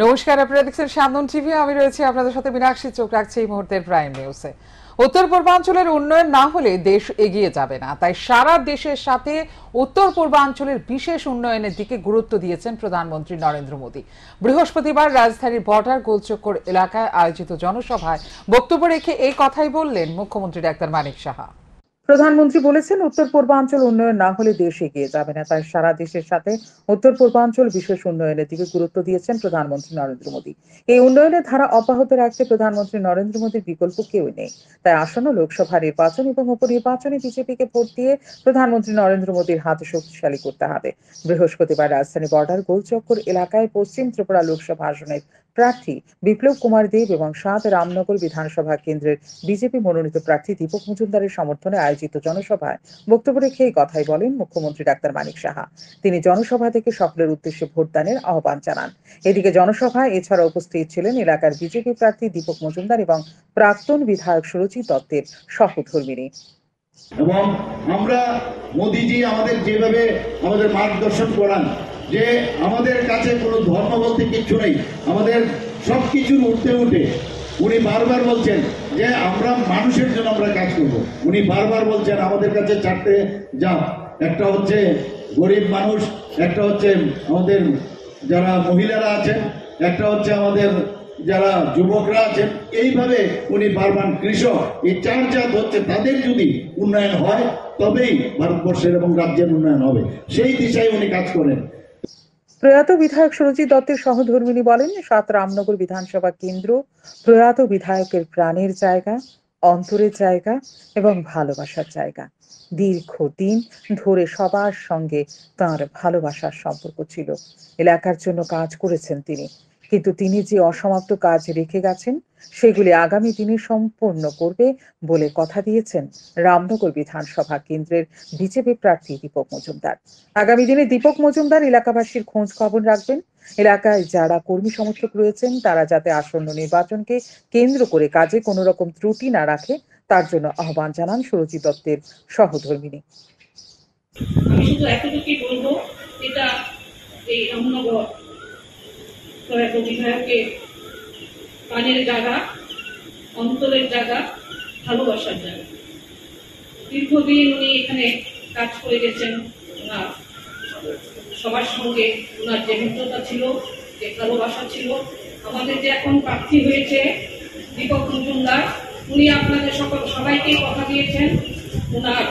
নমস্কার, আপনারা দেখছেন সান্দন টিভি। আমি রয়েছি আপনাদের সাথে মীনাক্ষী। চোখ রাখছে এই মুহূর্তের প্রাইম নিউজে। উত্তর পূর্বাঞ্চলের উন্নয়ন না হলে দেশ এগিয়ে যাবে না, তাই সারা দেশের সাথে উত্তর পূর্বাঞ্চলের বিশেষ উন্নয়নের দিকে গুরুত্ব দিয়েছেন প্রধানমন্ত্রী নরেন্দ্র মোদী। বৃহস্পতিবার রাজধানীর বর্ডার গোলচক্কর এলাকায় আয়োজিত জনসভায় বক্তব্য রেখে এই কথাই বললেন মুখ্যমন্ত্রী ডাক্তার মানিক সাহা। প্রধানমন্ত্রী বলেছেন, উত্তর পূর্বাঞ্চল উন্নয়ন না হলে দেশ এগিয়ে যাবে না, তাই সারা দেশের সাথে উত্তর পূর্বাঞ্চল বিশেষ উন্নয়নের দিকে গুরুত্ব দিয়েছেন প্রধানমন্ত্রী নরেন্দ্র মোদী। এই উন্নয়নের ধারা অব্যাহত রাখতে প্রধানমন্ত্রী নরেন্দ্র মোদীর বিকল্প কেউ নেই। তাই আসন্ন লোকসভা নির্বাচন এবং উপনির্বাচনে বিজেপিকে ভোট দিয়ে প্রধানমন্ত্রী নরেন্দ্র মোদীর হাত শক্তিশালী করতে হবে। বৃহস্পতিবার রাজধানী বর্ডার গোলচক্কর এলাকায় পশ্চিম ত্রিপুরা লোকসভা আসনের প্রার্থী বিপ্লব কুমার দেব এবং ৭ রামনগর বিধানসভা কেন্দ্রের বিজেপি মনোনীত প্রার্থী দীপক মজুমদারের সমর্থনে আয়োজিত জনসভায় বক্তব্য রেখে এই কথাই বলেন মুখ্যমন্ত্রী ডাক্তার মানিক সাহা। তিনি জনসভা থেকে সকলের উদ্দেশ্যে ভোটদানের আহ্বান জানান। এদিকে জনসভায় এছাড়া উপস্থিত ছিলেন এলাকার বিজেপি প্রার্থী দীপক মজুমদার এবং প্রাক্তন বিধায়ক সুরজিৎ দত্তের সহধর্মিণী। এবং আমরা মোদিজি আমাদের যেভাবে আমাদের মার্গদর্শন করান যে আমাদের কাছে কোনো ধর্ম বলতে কিচ্ছু নেই, আমাদের সবকিছুর উঠতে উঠে উনি বারবার বলছেন যে আমরা মানুষের জন্য আমরা কাজ করব। উনি বারবার বলছেন আমাদের কাছে 4টে জাত, একটা হচ্ছে গরিব মানুষ, একটা হচ্ছে আমাদের যারা মহিলারা আছেন, একটা হচ্ছে আমাদের যারা যুবকরা আছেন। এইভাবে উনি বারবার কৃষক, এই 4 জাত হচ্ছে তাদের যদি উন্নয়ন হয় তবেই ভারতবর্ষের এবং রাজ্যের উন্নয়ন হবে, সেই দিশায় উনি কাজ করেন। প্রয়াত বিধায়ক সুরজিৎ দত্তের সহধর্মিণী বলেন, ৭ রামনগর বিধানসভা কেন্দ্র প্রয়াত বিধায়কের প্রাণের জায়গা, অন্তরের জায়গা এবং ভালোবাসার জায়গা। দীর্ঘদিন ধরে সবার সঙ্গে তাঁর ভালোবাসার সম্পর্ক ছিল। এলাকার জন্য কাজ করেছেন তিনি, কিন্তু তিনি যে অসমাপ্ত কাজ রেখে গেছেন সেগুলি আগামী দিনে সম্পূর্ণ করবে বলে কথা দিয়েছেন রামনগর বিধানসভা কেন্দ্রের বিজেপি প্রার্থী দীপক মজুমদার। আগামী দিনে দীপক মজুমদার এলাকাবাসীর খোঁজ খবর রাখবেন। এলাকায় যারা কর্মী সমর্থক রয়েছেন তারা যাতে আসন্ন নির্বাচনকে কেন্দ্র করে কাজে কোনো রকম ত্রুটি না রাখে তার জন্য আহ্বান জানান সুরজিৎ দত্তের সহধর্মিণী। আমি শুধু এতটুকুই বলবো, এটা এই রামনগর প্রয়াত বিধায়কের প্রাণের জায়গা, অন্তরের জায়গা, ভালোবাসার জায়গা। দীর্ঘদিন উনি এখানে কাজ করে গেছেন। ওনার সবার সঙ্গে ওনার যে মিত্রতা ছিল, যে ভালোবাসা ছিল। আমাদের যে এখন প্রার্থী হয়েছে দীপক মজুমদার, উনি আপনাদের সবাইকেই কথা দিয়েছেন ওনার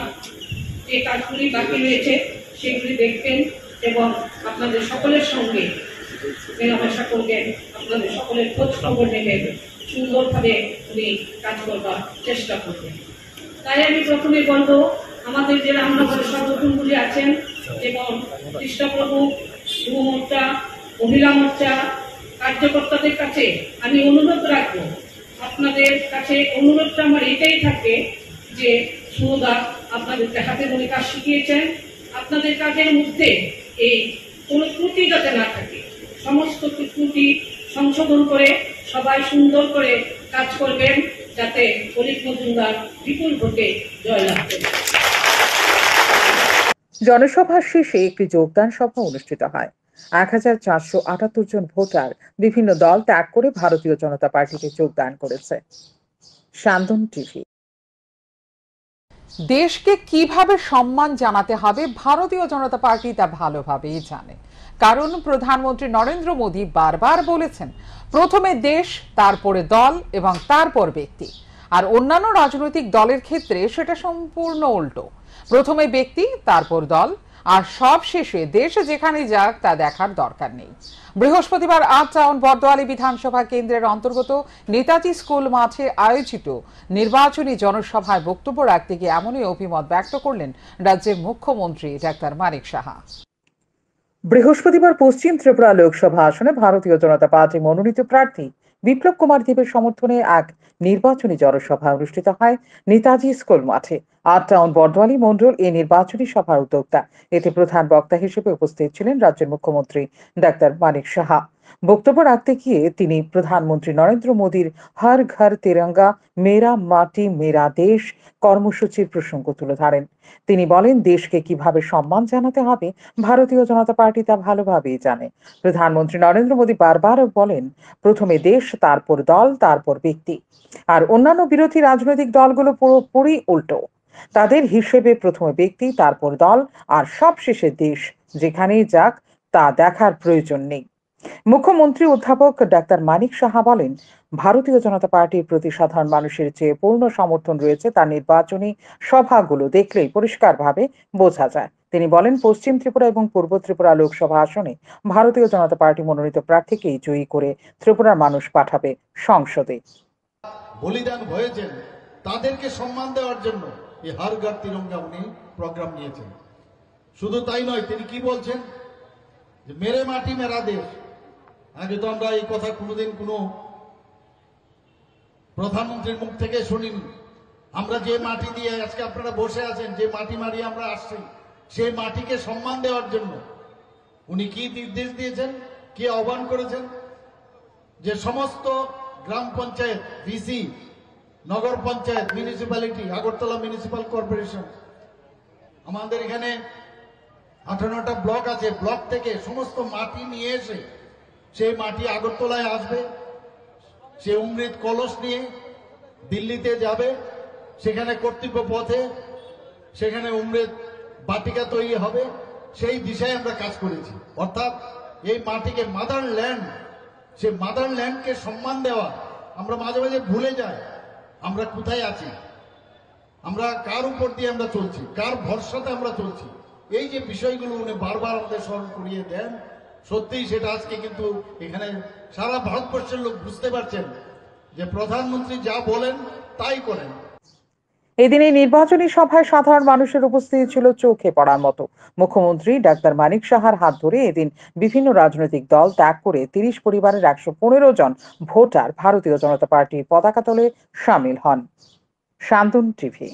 যে কাজগুলি বাকি রয়েছে সেগুলি দেখবেন এবং আপনাদের সকলের সঙ্গে মেলামেশা করবেন, আপনাদের সকলের খোঁজ খবর নেবেন, সুন্দরভাবে উনি কাজ করবার চেষ্টা করবেন। তাই আমি প্রথমে বলবো, আমাদের যে রামনগরের সংগঠনগুলি আছেন এবং কৃষ্ণপ্রভু, যুব মোর্চা, মহিলা মোর্চা, কার্যকর্তাদের কাছে আমি অনুরোধ রাখবো, আপনাদের কাছে অনুরোধটা আমার এটাই থাকবে যে সুদা আপনাদেরকে হাতে ধরে কাজ শিখিয়েছেন, আপনাদের কাজের মধ্যে এই কোনো ত্রুটি যাতে না থাকে, সমস্ত ত্রুটি সংশোধন করে সবাই সুন্দর করে কাজ করবেন যাতে দীপক মজুমদার বিপুল ভোটে জয়লাভ করে। জনসভার শেষে একটি যোগদান সভা অনুষ্ঠিত হয়। ১,৪৭৮ জন ভোটার বিভিন্ন দল ত্যাগ করে ভারতীয় জনতা পার্টিতে যোগদান করেছে। সান্দন টিভি। দেশকে কিভাবে সম্মান জানাতে হবে ভারতীয় জনতা পার্টি তা ভালোভাবেই জানে, কারণ প্রধানমন্ত্রী নরেন্দ্র মোদী বারবার বলেছেন, প্রথমে দেশ, তারপরে দল এবং তারপর ব্যক্তি। আর অন্যান্য রাজনৈতিক দলের ক্ষেত্রে সেটা সম্পূর্ণ উল্টো, প্রথমে ব্যক্তি, তারপর দল, আর সব শেষে দেশ যেখানে যাক তা দেখার দরকার নেই। বৃহস্পতিবার ৮ টাউন বর্দোয়ালি বিধানসভা কেন্দ্রের অন্তর্গত নেতাজি স্কুল মাঠে আয়োজিত নির্বাচনী জনসভায় বক্তব্য রাখতে গিয়ে এমনই অভিমত ব্যক্ত করলেন রাজ্যের মুখ্যমন্ত্রী ডাক্তার মানিক সাহা। বৃহস্পতিবার পশ্চিম ত্রিপুরা লোকসভা আসনে ভারতীয় জনতা পার্টি মনোনীত প্রার্থী বিপ্লব কুমার দেবের সমর্থনে এক নির্বাচনী জনসভা অনুষ্ঠিত হয় নেতাজি স্কুল মাঠে। ৮ টাউন বর্দোয়ালি মন্ডল এই নির্বাচনী সভার উদ্যোক্তা। এতে প্রধান বক্তা হিসেবে উপস্থিত ছিলেন রাজ্যের মুখ্যমন্ত্রী ডাক্তার মানিক সাহা। বক্তব্য রাখতে গিয়ে তিনি প্রধানমন্ত্রী নরেন্দ্র মোদীর হর ঘর তিরঙ্গা মেরা মাটি মেরা দেশ কর্মসূচির প্রসঙ্গ তুলে ধরেন। তিনি বলেন, দেশকে কিভাবে সম্মান জানাতে হবে ভারতীয় জনতা পার্টি তা ভালোভাবেই জানে। প্রধানমন্ত্রী নরেন্দ্র মোদী বারবার বলেন, প্রথমে দেশ, তারপর দল, তারপর ব্যক্তি। আর অন্যান্য বিরোধী রাজনৈতিক দলগুলো পুরোপুরি উল্টো। তাদের হিসেবে প্রথমে ব্যক্তি, তারপর দল, আর সবশেষে দেশ। যেখানেই যাক তা দেখার প্রয়োজন নেই। মুখ্যমন্ত্রী অধ্যাপক ডাক্তার মানিক সাহা বলেন, ভারতীয় জনতা পার্টির প্রতি সাধারণ মানুষের যে পূর্ণ সমর্থন রয়েছে তা নির্বাচনী সভাগুলো দেখলেই পরিষ্কারভাবে বোঝা যায়। তিনি বলেন, পশ্চিম ত্রিপুরা এবং পূর্ব ত্রিপুরা লোকসভা আসনে ভারতীয় জনতা পার্টি মনোনীত প্রার্থীকেই জয়ী করে ত্রিপুরার মানুষ পাঠাবে সংসদে। বলিদান হয়েছেন তাদেরকে সম্মান দেওয়ার জন্য এই হর ঘর তিরঙ্গা উনি প্রোগ্রাম নিয়েছেন। শুধু তাই নয়, তিনি কি বলছেন যে মেরে মাটি মেরা দেশ। আগে তো আমরা এই কথা কোনোদিন কোনো প্রধানমন্ত্রীর মুখ থেকে শুনিনি। আমরা যে মাটি দিয়ে আজকে আপনারা বসে আছেন, যে মাটি মারিয়ে আমরা আসছি, সেই মাটিকে সম্মান দেওয়ার জন্য উনি কি নির্দেশ দিয়েছেন, কি আহ্বান করেছেন, যে সমস্ত গ্রাম পঞ্চায়েত, ভিসি, নগর panchayat, municipality, Agartala municipal corporation, আমাদের এখানে 58টা ব্লক আছে, ব্লক থেকে সমস্ত মাটি নিয়ে এসে সেই মাটি আগরতলায় আসবে, সে অমৃত কলস নিয়ে দিল্লিতে যাবে, সেখানে কর্তৃপক্ষ পথে সেখানে অমৃত বাটিকা তৈরি হবে। সেই দিশায় আমরা কাজ করেছি। অর্থাৎ এই মাটিকে মাদার ল্যান্ড, সে মাদার ল্যান্ডকে সম্মান দেওয়া। আমরা মাঝে মাঝে ভুলে যাই আমরা কোথায় আছি, আমরা কার উপর দিয়ে আমরা চলছি, কার ভরসাতে আমরা চলছি। এই যে বিষয়গুলো উনি বারবার আমাদের স্মরণ করিয়ে দেন, সত্যিই সেটা আজকে কিন্তু এখানে সারা ভারতবর্ষের লোক বুঝতে পারছেন যে প্রধানমন্ত্রী যা বলেন তাই করেন। এদিন এই নির্বাচনী সভায় সাধারণ মানুষের উপস্থিতি ছিল চোখে পড়ার মতো। মুখ্যমন্ত্রী ডাক্তার মানিক সাহার হাত ধরে এদিন বিভিন্ন রাজনৈতিক দল ত্যাগ করে 30 পরিবারের 115 জন ভোটার ভারতীয় জনতা পার্টির পতাকা তলে সামিল হন। শান্তন টিভি।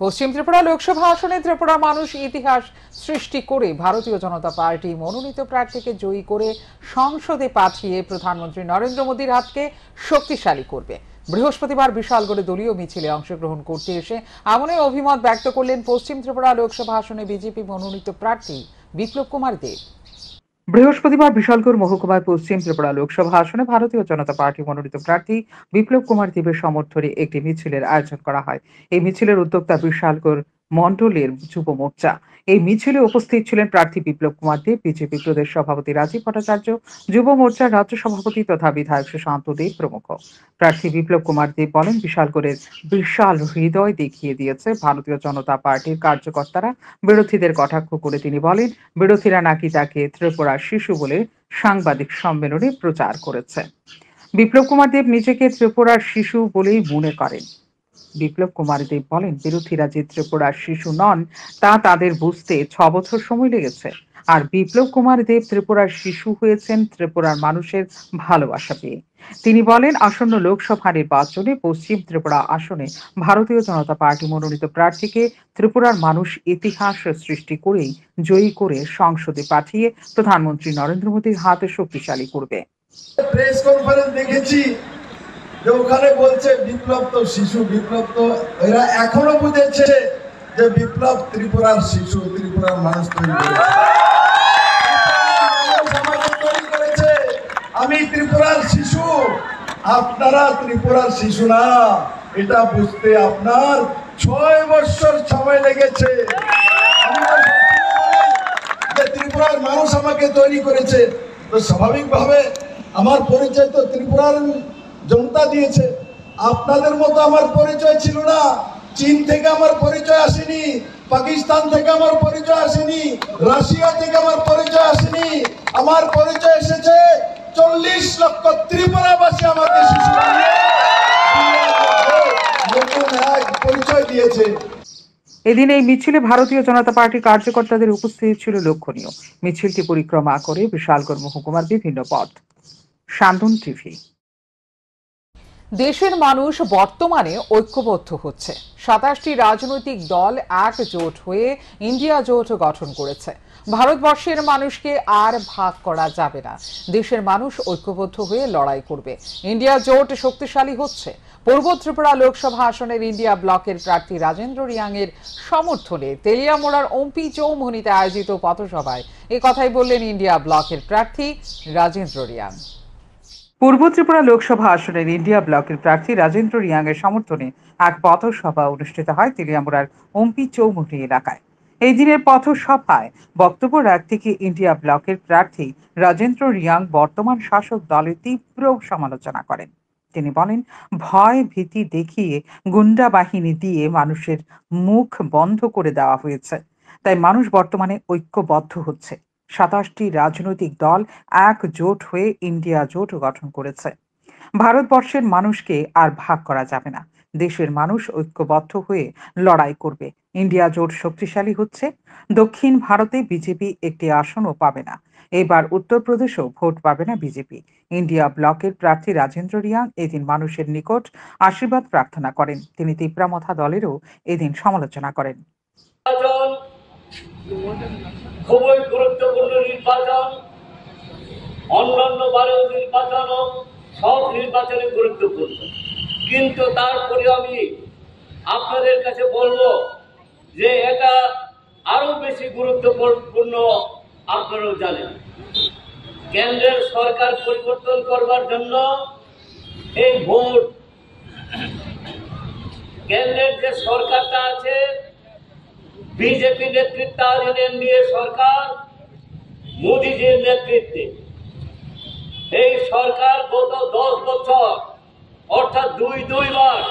পশ্চিম ত্রিপুরা লোকসভা আসনে ত্রিপুরা মানুষ ইতিহাস সৃষ্টি করে ভারতীয় জনতা পার্টি মনোনীত প্রার্থীকে জয়ী করে সংসদে পাঠিয়ে প্রধানমন্ত্রী নরেন্দ্র মোদীর হাতকে শক্তিশালী করবে। বৃহস্পতিবার বিশালগড়ে দলীয় মিছিলে অংশগ্রহণ করতে এসে এমনই অভিমত ব্যক্ত করলেন পশ্চিম ত্রিপুরা লোকসভা আসনে বিজেপি মনোনীত প্রার্থী বিপ্লব কুমার দেব। বৃহস্পতিবার বিশালগড় মহকুমায় পশ্চিম ত্রিপুরা লোকসভা আসনে ভারতীয় জনতা পার্টি মনোনীত প্রার্থী বিপ্লব কুমার দেবের সমর্থনে একটি মিছিলের আয়োজন করা হয়। এই মিছিলের উদ্যোক্তা বিশালগড় মন্ডলের যুব মোর্চা। এই মিছিলে উপস্থিত ছিলেন প্রার্থী বিপ্লব কুমার দেব, বিজেপি প্রদেশ সভাপতি রাজীব ভট্টাচার্য, যুব মোর্চার রাজ্য সভাপতি তথা বিধায়ক সুশান্ত দেব প্রমুখ। প্রার্থী বিপ্লব কুমার দেব বলেন, বিশালগড়ের বিশাল হৃদয় দেখিয়ে দিয়েছে ভারতীয় জনতা পার্টির কার্যকর্তারা। বিরোধীদের কটাক্ষ করে তিনি বলেন, বিরোধীরা নাকি তাকে ত্রিপুরার শিশু বলে সাংবাদিক সম্মেলনে প্রচার করেছে। বিপ্লব কুমার দেব নিজেকে ত্রিপুরার শিশু বলেই মনে করেন। বিপ্লব কুমার দেব বলেন, বিরোধীরা যে ত্রিপুরার শিশু নন তা তাদের বুঝতে 6 বছর সময় লেগেছে। আর বিপ্লব কুমার দেব ত্রিপুরার শিশু হয়েছেন ত্রিপুরার মানুষের ভালোবাসা পেয়ে। তিনি বলেন, আসন্ন লোকসভা নির্বাচনে পশ্চিম ত্রিপুরা আসনে ভারতীয় জনতা পার্টি মনোনীত প্রার্থীকে ত্রিপুরার মানুষ ইতিহাস সৃষ্টি করেই জয়ী করে সংসদে পাঠিয়ে প্রধানমন্ত্রী নরেন্দ্র মোদীর হাতে শক্তিশালী করবে। প্রেস কনফারেন্স দেখেছি যে ওখানে বলছে বিপ্লব তো শিশু, বিপ্লব তো এরা এখনো বুঝেছে যে বিপ্লব ত্রিপুরার শিশু, ত্রিপুরার মানুষ তৈরি করেছে। আমি ত্রিপুরার শিশু, আপনারা ত্রিপুরার শিশু না, এটা বুঝতে আপনার 6 বছর সময় লেগেছে। ত্রিপুরার মানুষ আমাকে তৈরি করেছে, তো স্বাভাবিকভাবে আমার পরিচয় তো ত্রিপুরার জনতা দিয়েছে। আপনাদের মতো আমার পরিচয় ছিল না। চীন থেকে আমার পরিচয় আসেনি, পাকিস্তান থেকে আমার পরিচয় আসেনি, রাশিয়া থেকে আমার পরিচয় আসেনি। আমার পরিচয় এসেছে 40 লক্ষ ত্রিপুরাবাসী আমাকে শিশু নতুন এক পরিচয় দিয়েছে। এদিন এই মিছিলে ভারতীয় জনতা পার্টির কার্যকর্তাদের উপস্থিতি ছিল লক্ষণীয়। মিছিলটি পরিক্রমা করে বিশালগড় মহকুমার বিভিন্ন পথ। শান্তন টিভি। দেশের মানুষ বর্তমানে ঐক্যবদ্ধ হচ্ছে। 27টি রাজনৈতিক দল একজোট হয়ে ইন্ডিয়া জোট গঠন করেছে। ভারতবর্ষের মানুষকে আর ভাগ করা যাবে না, দেশের মানুষ ঐক্যবদ্ধ হয়ে লড়াই করবে। ইন্ডিয়া জোট শক্তিশালী হচ্ছে। পূর্ব ত্রিপুরা লোকসভা আসনের ইন্ডিয়া ব্লকের প্রার্থী রাজেন্দ্র রিয়াং এর সমর্থনে তেলিয়ামুড়ার ওমপি চৌমুহনীতে আয়োজিত পথসভায় এই কথাই বললেন ইন্ডিয়া ব্লকের প্রার্থী রাজেন্দ্র রিয়াং। পূর্ব ত্রিপুরা লোকসভা আসনের ইন্ডিয়া ব্লকের প্রার্থী রাজেন্দ্র রিয়াং এর সমর্থনে এক পথসভা অনুষ্ঠিত হয় তেলিয়ামুড়ার ওমপি চৌমুহনী এলাকায়। এই দিনের পথসভায় বক্তব্য রাখতে গিয়ে ইন্ডিয়া ব্লকের প্রার্থী রাজেন্দ্র রিয়াং বর্তমান শাসক দলের তীব্র সমালোচনা করেন। তিনি বলেন, ভয় ভীতি দেখিয়ে গুন্ডা বাহিনী দিয়ে মানুষের মুখ বন্ধ করে দেওয়া হয়েছে, তাই মানুষ বর্তমানে ঐক্যবদ্ধ হচ্ছে। 27টি রাজনৈতিক দল একজোট হয়ে ইন্ডিয়া জোট গঠন করেছে। ভারতবর্ষের মানুষকে আর ভাগ করা যাবে না, দেশের মানুষ ঐক্যবদ্ধ হয়ে লড়াই করবে। ইন্ডিয়া জোট শক্তিশালী হচ্ছে। দক্ষিণ ভারতে বিজেপি একটি আসনও পাবে না। এবার উত্তরপ্রদেশেও ভোট পাবে না বিজেপি। ইন্ডিয়া ব্লকের প্রার্থী রাজেন্দ্র রিয়াং এদিন মানুষের নিকট আশীর্বাদ প্রার্থনা করেন। তিনি তিপ্রামথা দলেরও এদিন সমালোচনা করেন। খুবই গুরুত্বপূর্ণ নির্বাচন, অন্যান্য বারেও নির্বাচন, সব নির্বাচনে গুরুত্বপূর্ণ, কিন্তু তারপরে আমি আপনাদের কাছে বলবো যে এটা আরো বেশি গুরুত্বপূর্ণ। আপনারাও জানেন, কেন্দ্রের সরকার পরিবর্তন করবার জন্য এই ভোট, কেন্দ্রের যে সরকারটা আছে বিজেপি নেতৃত্বাধীন এনডিএ সরকার, মোদীজির নেতৃত্বে, এই সরকার গত 10 বছর অর্থাৎ দুইবার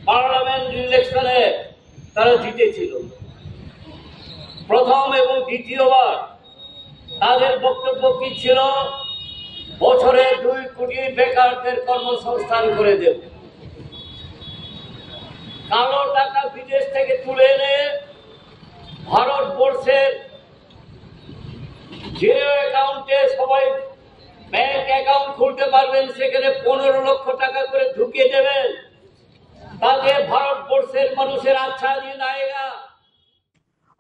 পার্লামেন্ট ইলেকশনে তারা জিতেছিল। প্রথম এবং দ্বিতীয়বার তাদের বক্তব্য কি ছিল? বছরে 2 কোটি বেকারদের কর্মসংস্থান করে দেব। কালো টাকা বিদেশ থেকে তুলে এনে ভারতবর্ষের যে অ্যাকাউন্টে সবাই ব্যাংক অ্যাকাউন্ট খুলতে পারবেন, সেখানে 15 লক্ষ টাকা করে ঢুকিয়ে দেবেন, তাতে ভারতবর্ষের মানুষের আচ্ছা দিন আয়েগা।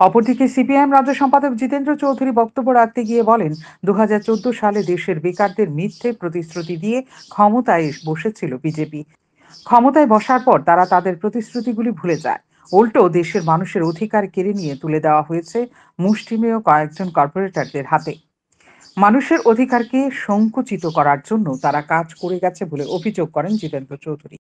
অপরদিকে সিপিআইএম রাজ্য সম্পাদক জিতেন্দ্র চৌধুরী বক্তব্য রাখতে গিয়ে বলেন, 2014 সালে দেশের বেকারদের মিথ্যে প্রতিশ্রুতি দিয়ে ক্ষমতায় বসেছিল বিজেপি। ক্ষমতায় বসার পর তারা তাদের প্রতিশ্রুতিগুলি ভুলে যায়। উল্টো দেশের মানুষের অধিকার কেড়ে নিয়ে তুলে দেওয়া হয়েছে মুষ্টিমেয় কয়েকজন কর্পোরেটরদের হাতে। মানুষের অধিকারকে সংকুচিত করার জন্য তারা কাজ করে গেছে বলে অভিযোগ করেন জিতেন্দ্র চৌধুরী।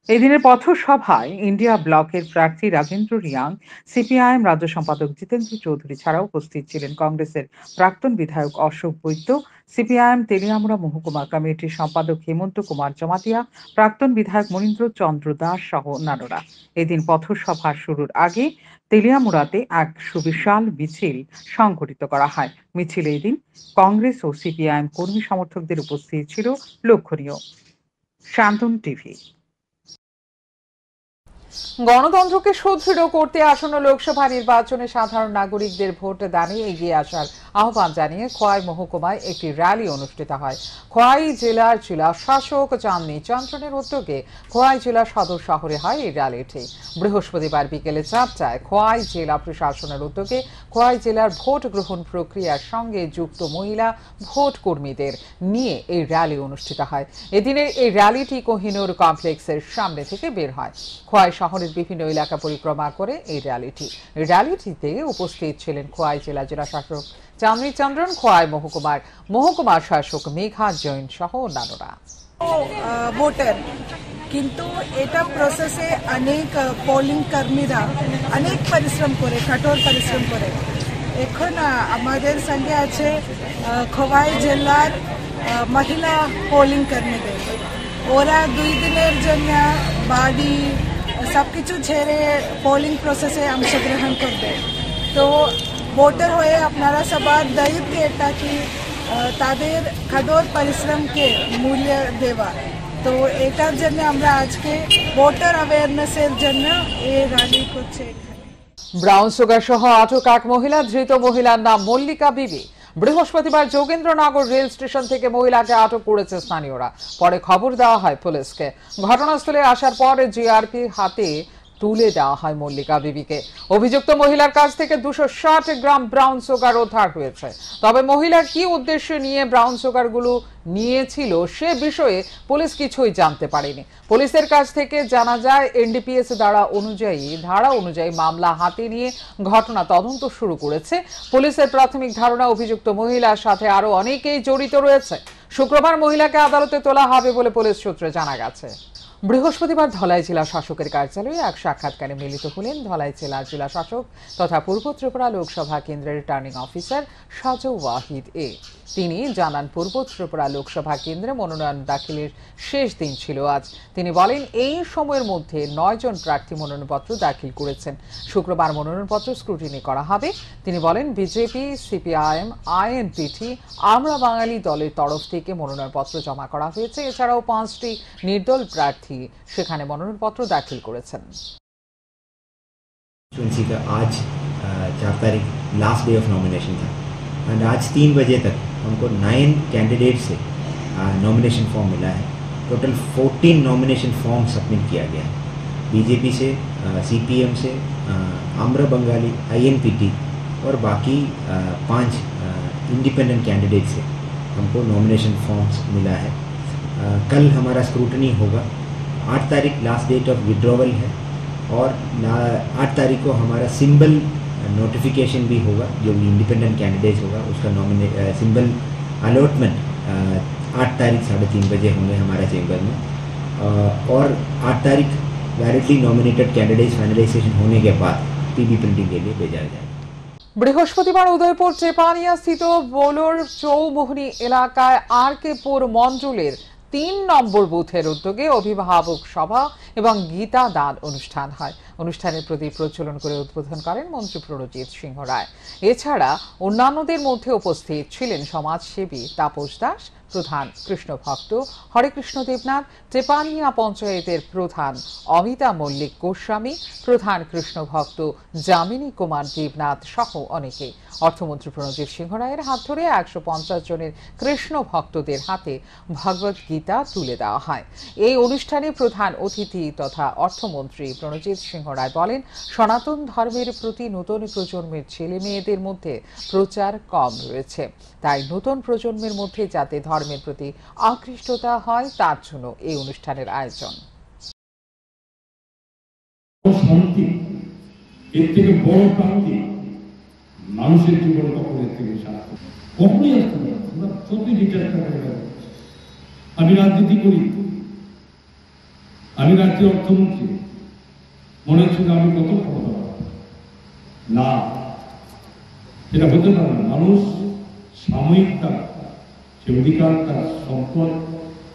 এই দিনের পথসভায় ইন্ডিয়া ব্লকের প্রার্থী রাজেন্দ্র রিয়াং, সিপিআইএম রাজ্য সম্পাদক জিতেন্দ্র চৌধুরী ছাড়াও উপস্থিত ছিলেন কংগ্রেসের প্রাক্তন বিধায়ক অশোক বৈদ্য, সিপিআইএম তেলিয়ামুড়া মহকুমা কমিটির সম্পাদক হেমন্ত কুমার জমাতিয়া, প্রাক্তন বিধায়ক মনীন্দ্র চন্দ্র দাস সহ অন্যান্যরা। এদিন পথসভা শুরুর আগে তেলিয়ামুড়াতে এক সুবিশাল মিছিল সংঘটিত করা হয়। মিছিলে এদিন কংগ্রেস ও সিপিআইএম কর্মী সমর্থকদের উপস্থিতি ছিল লক্ষণীয়। শান্তন টিভি। গণতন্ত্রকে সুদৃঢ় করতে আসন্ন লোকসভা নির্বাচনে সাধারণ নাগরিকদের ভোট দানে এগিয়ে আসার আহ্বান জানিয়ে খোয়াই মহকুমায় একটি র্যালি অনুষ্ঠিত হয়। খোয়াই জেলার জেলা শাসক চাঁদনী চন্দ্রনের উদ্যোগে খোয়াই জেলা সদর শহরে হয় এই র্যালিটি। বৃহস্পতিবার বিকেলে 4টায় খোয়াই জেলা প্রশাসনের উদ্যোগে খোয়াই জেলার ভোট গ্রহণ প্রক্রিয়ার সঙ্গে যুক্ত মহিলা ভোট কর্মীদের নিয়ে এই র্যালি অনুষ্ঠিত হয়। এদিনের এই র্যালিটি কোহিনুর কমপ্লেক্সের সামনে থেকে বের হয়। খোয়াই শহরের বিভিন্ন এলাকা পরিক্রমা করে এই র্যালিটিতে উপস্থিত ছিলেন খোয়াই জেলা শাসক চাঁদনী চন্দ্রন, খোয়াই মহকুমা শাসক মেঘা জৈন সহ অন্যান্যরা। ভোটার কিন্তু এটা প্রসেসে অনেক পোলিং কর্মীরা অনেক পরিশ্রম করে, কঠোর পরিশ্রম করে। এখন আমাদের সঙ্গে আছে খোয়াই জেলার মহিলা পোলিং কর্মীদের। ওরা 2 দিনের জন্য বাড়ি সবকিছু ছেড়ে পোলিং প্রসেসে অংশগ্রহণ করবে। তো ভোটার হয়ে আপনারা সবার দায়িত্ব এটা কি তাদের কঠোর পরিশ্রমকে মূল্য দেওয়া। তো এটার জন্য আমরা আজকে ভোটার অ্যাওয়ারনেসের জন্য এই র্যালি করছি। ব্রাউন সুগার সহ আটক এক মহিলা, ধৃত মহিলার নাম মল্লিকা বিবি। বৃহস্পতিবার যোগেন্দ্রনগর রেল স্টেশন থেকে মহিলাকে আটক করেছে স্থানীয়রা। পরে খবর দেওয়া হয় পুলিশকে। ঘটনাস্থলে আসার পর জিআরপি হাতে তুলে দেওয়া হয় মল্লিকা বিবিকে। অভিযুক্ত মহিলার কাছ থেকে 260 গ্রাম ব্রাউন সুগার উদ্ধার হয়েছে। তবে মহিলার কি উদ্দেশ্যে নিয়ে ব্রাউন সুগারগুলো নিয়েছিল সে বিষয়ে পুলিশ কিছুই জানতে পারেনি। পুলিশের কাছ থেকে জানা যায় এনডিপিএস ধারা অনুযায়ী মামলা হাতে নিয়ে ঘটনা তদন্ত শুরু করেছে। পুলিশের প্রাথমিক ধারণা অভিযুক্ত মহিলার সাথে আরো অনেকেই জড়িত রয়েছে। শুক্রবার মহিলাকে আদালতে তোলা হবে বলে পুলিশ সূত্রে জানা গেছে। বৃহস্পতিবার ধলাই জেলা শাসকের কার্যালয়ে এক সাক্ষাৎকারে মিলিত হলেন ধলাই জেলার জেলা শাসক তথা পূর্ব ত্রিপুরা লোকসভা কেন্দ্রের রিটার্নিং অফিসার সাজু ওয়াহিদ এ। তিনি জানান, পূর্ব ত্রিপুরা লোকসভা কেন্দ্রে মনোনয়ন দাখিলের শেষ দিন ছিল আজ। তিনি বলেন, এই সময়ের মধ্যে 9 জন প্রার্থী মনোনয়নপত্র দাখিল করেছেন। শুক্রবার মনোনয়নপত্র স্ক্রুটিনি করা হবে। তিনি বলেন, বিজেপি, সিপিআইএম, আইএনপিটি, আমরা বাঙালি দলের তরফ থেকে মনোনয়নপত্র জমা করা হয়েছে। এছাড়াও 5টি নির্দল প্রার্থী সেখানে মনোনয়নপত্র দাখিল করেছেন। आज 4 तारीख लास्ट डे ऑफ नॉमिनेशन था एंड आज 3 बजे तक हमको 9 कैंडिडेट से नॉमिनेशन फॉर्म मिला है। टोटल 14 नॉमिनेशन फॉर्म सबमिट किया गया है। बीजेपी से, सीपीएम से, आम्र बंगाली, आईएनपीटी और बाकी 5 इंडिपेंडेंट कैंडिडेट से हमको नॉमिनेशन फॉर्म्स मिला है। कल हमारा स्क्रूटनी होगा। 8 तारीख लास्ट डेट ऑफ विड्रॉवल है और 8 तारीख को हमारा सिंबल नोटिफिकेशन भी होगा। जो इंडिपेंडेंट कैंडिडेट होगा उसका सिंबल अलॉटमेंट 8 तारीख 3:30 बजे होंगे हमारे चेंबर में। और 8 तारीख वैलिडली नॉमिनेटेड कैंडिडेट्स फाइनलाइजेशन होने के बाद पीबी प्रिंटिंग के लिए भेजा जाएगा। বৃহস্পতিবার উদয়পুর চেপানিয়া স্থিত বোলোর চৌমোহনী এলাকায় আরকেপুর মণ্ডলের 3 নম্বর বুথের উদ্যোগে অভিভাবক সভা এবং গীতা দান অনুষ্ঠান হয়। অনুষ্ঠানের প্রদীপ প্রজ্বলন করে উদ্বোধন করেন মন্ত্রী প্রণজিৎ সিংহ রায়। এছাড়া অন্যান্যদের মধ্যে উপস্থিত ছিলেন সমাজসেবী তাপস দাস, প্রধান কৃষ্ণ ভক্ত হরেকৃষ্ণ দেবনাথ, চেপানিয়া পঞ্চায়েতের প্রধান অমিতা মল্লিক গোস্বামী, প্রধান কৃষ্ণ ভক্ত যামিনী কুমার দেবনাথ সহ অনেকে। অর্থমন্ত্রী প্রণজিৎ সিংহ রায়ের হাত ধরে 150 জনের কৃষ্ণ ভক্তদের হাতে ভগবত গীতা তুলে দেওয়া হয়। এই অনুষ্ঠানে প্রধান অতিথি তথা অর্থমন্ত্রী প্রণজিৎ সিংহ রায় বলেন, সনাতন ধর্মের প্রতি নতুন প্রজন্মের ছেলে মেয়েদের মধ্যে প্রচার কম রয়েছে। তাই নতুন প্রজন্মের মধ্যে যাতে ধর্মের প্রতি আকৃষ্টতা হয় তার জন্য এই অনুষ্ঠানের আয়োজন। শান্তি এর থেকে বড় শান্তি মানুষের জীবন কখনো থেকে শান্তি কখনোই আসতে পারে। আমরা যতই ডিটেক্ট করে আমি রাজনীতি করি, আমি রাজ্যের অর্থমন্ত্রী, মনে হচ্ছে আমি কত ক্ষমতা না, এটা হতে পারে না। মানুষ সাময়িক তার সে অধিকার, তার সম্পদ,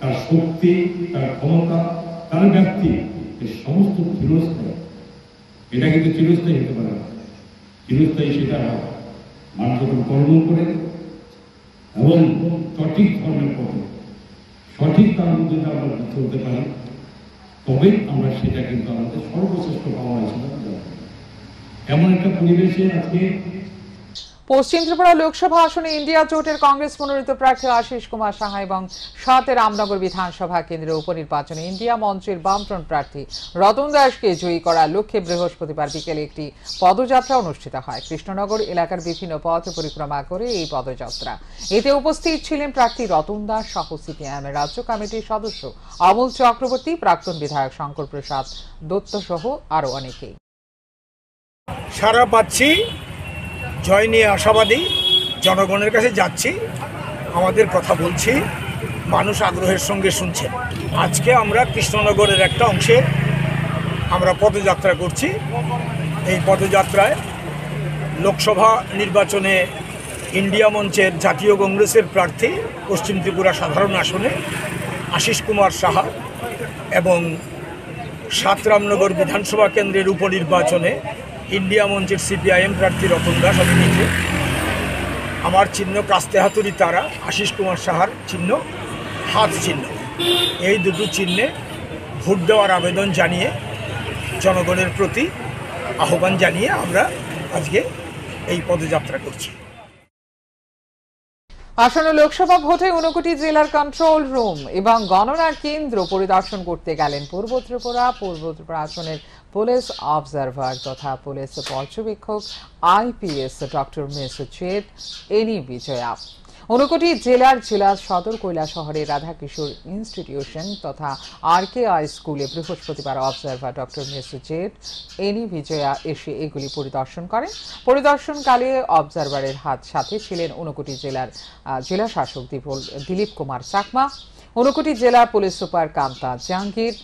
তার শক্তি, তার ক্ষমতা, তার ব্যক্তি এই সমস্ত চিরস্থায়ী। এটা কিন্তু চিরস্থায়ী হতে পারে না। চিরস্থায়ী সেটা মানুষ যখন কর্ম করে এবং সঠিক ধর্মের পথে সঠিক তার মধ্যে আমরা চলতে পারি, তবে আমরা সেটা কিন্তু আমাদের সর্বশ্রেষ্ঠ পাওয়া হিসেবে এমন একটা পরিবেশে আজকে। পশ্চিম ত্রিপুরা লোকসভা আসনে ইন্ডিয়া জোটের কংগ্রেস মনোনীত প্রার্থী আশিস কুমার সাহা এবং 7 রামনগর বিধানসভা কেন্দ্রের উপনির্বাচনে ইন্ডিয়া মঞ্চের বামফ্রন্ট প্রার্থী রতন দাসকে জয়ী করার লক্ষ্যে বৃহস্পতিবার বিকেলে একটি পদযাত্রা অনুষ্ঠিত হয়। কৃষ্ণনগর এলাকার বিভিন্ন পথ পরিক্রমা করে এই পদযাত্রা। এতে উপস্থিত ছিলেন প্রার্থী রতন দাস সহ সিপিআইএমের রাজ্য কমিটির সদস্য অমল চক্রবর্তী, প্রাক্তন বিধায়ক শঙ্কর প্রসাদ দত্ত সহ আরো অনেকেই। সারা পাচ্ছি, জয় নিয়ে আশাবাদী, জনগণের কাছে যাচ্ছি, আমাদের কথা বলছি, মানুষ আগ্রহের সঙ্গে শুনছেন। আজকে আমরা কৃষ্ণনগরের একটা অংশে আমরা পদযাত্রা করছি। এই পদযাত্রায় লোকসভা নির্বাচনে ইন্ডিয়া মঞ্চের জাতীয় কংগ্রেসের প্রার্থী পশ্চিম ত্রিপুরা সাধারণ আসনে আশিস কুমার সাহা এবং 7 রামনগর বিধানসভা কেন্দ্রের উপনির্বাচনে ইন্ডিয়া মঞ্চের সিপিআইএম প্রার্থী রতন দাস আমি নিজে। আমার চিহ্ন কাস্তে হাতুড়ি তারা, আশিস কুমার সাহার চিহ্ন হাত চিহ্ন। এই দুটো চিহ্নে ভোট দেওয়ার আবেদন জানিয়ে, জনগণের প্রতি আহ্বান জানিয়ে আমরা আজকে এই পদযাত্রা করছি। আসন্ন লোকসভা ভোটে 59টি জেলার কন্ট্রোল রুম এবং গণনার কেন্দ্র পরিদর্শন করতে গেলেন পূর্ব ত্রিপুরা আসনের পুলিশ অবজারভার তথা পুলিশ পর্যবেক্ষক IPS doctor miss Z Annie Vijaya. Unakoti জেলার জেলা সদর কৈলাসহরের রাধাকিশোর ইনস্টিটিউশন তথা RKI স্কুলে বৃহস্পতিবার observer doctor miss Z Annie Vijaya এসে এগুলি পরিদর্শন করেন। পরিদর্শনকালে অবজারভারের সাথে ছিলেন ঊনকোটি জেলার জেলা শাসক দিলীপ কুমার চাকমা, ঊনকোটি জেলা পুলিশ সুপার কান্তা জাহাঙ্গীর,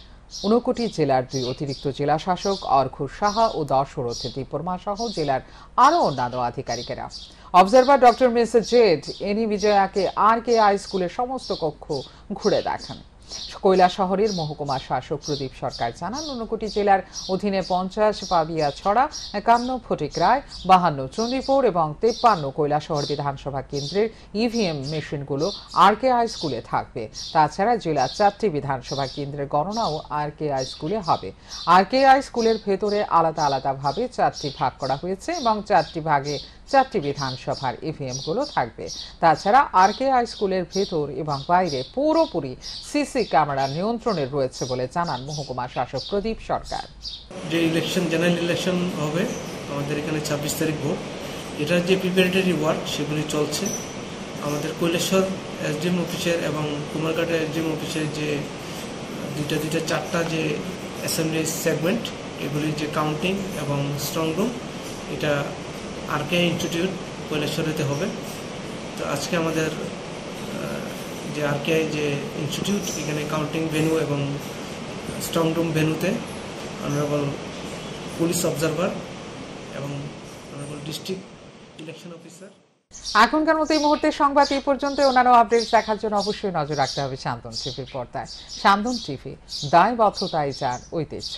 ঊনকোটি জেলার 2 অতিরিক্ত জেলা শাসক অর্ঘ সাহা ও দশরথ দীপরমা সহ জেলার আরও অন্যান্য আধিকারিকেরা। Observer doctor miss Z Annie বিজয়াকে RKI স্কুলের সমস্ত কক্ষ ঘুরে দেখান। কৈলাসহরের মহকুমা শাসক প্রদীপ সরকার জানান, ঊনকোটি জেলার অধীনে 50 পাবিয়াছড়া, 51 ফটিকরায়, 52 চণ্ডীপুর এবং 53 কৈলাসহর বিধানসভা কেন্দ্রের EVM মেশিনগুলো RKI স্কুলে থাকবে। তাছাড়া জেলার 4টি বিধানসভা কেন্দ্রের গণনাও RKI স্কুলে হবে। RKI স্কুলের ভেতরে আলাদা আলাদাভাবে 4টি ভাগ করা হয়েছে এবং 4টি ভাগে 4টি বিধানসভার EVM গুলো থাকবে। তাছাড়া RKI স্কুলের ভেতর এবং বাইরে পুরোপুরি সিসি ক্যামেরা নিয়ন্ত্রণে রয়েছে বলে জানান মহকুমা শাসক প্রদীপ সরকার। যে ইলেকশন জেনারেল ইলেকশন হবে আমাদের এখানে 26 তারিখ ভোট, এটার যে প্রিপারেটরি ওয়ার্ক সেগুলি চলছে। আমাদের কৈলাসহর SDM অফিসের এবং কুমারঘাটের SDM অফিসের যে দুইটা চারটা যে অ্যাসেম্বলি সেগমেন্ট, এগুলির যে কাউন্টিং এবং স্ট্রং রুম, এটা RKI ইনস্টিটিউট কৈলাসহরেতে হবে। তো আজকে আমাদের যে RKI যে ইনস্টিটিউট, এখানে কাউন্টিং ভেন্যু এবং স্ট্রং রুম ভেন্যুতে অনারেবল পুলিশ অবজারভার এবং অনারেবল ডিস্ট্রিক্ট ইলেকশন অফিসার। এখনকার মতো এই মুহূর্তে সংবাদ এই পর্যন্ত। অন্যান্য আপডেট দেখার জন্য অবশ্যই নজর রাখতে হবে সান্দন টিভির পর্দায়। সান্দন টিভি, দায়বদ্ধতাই যার ঐতিহ্য।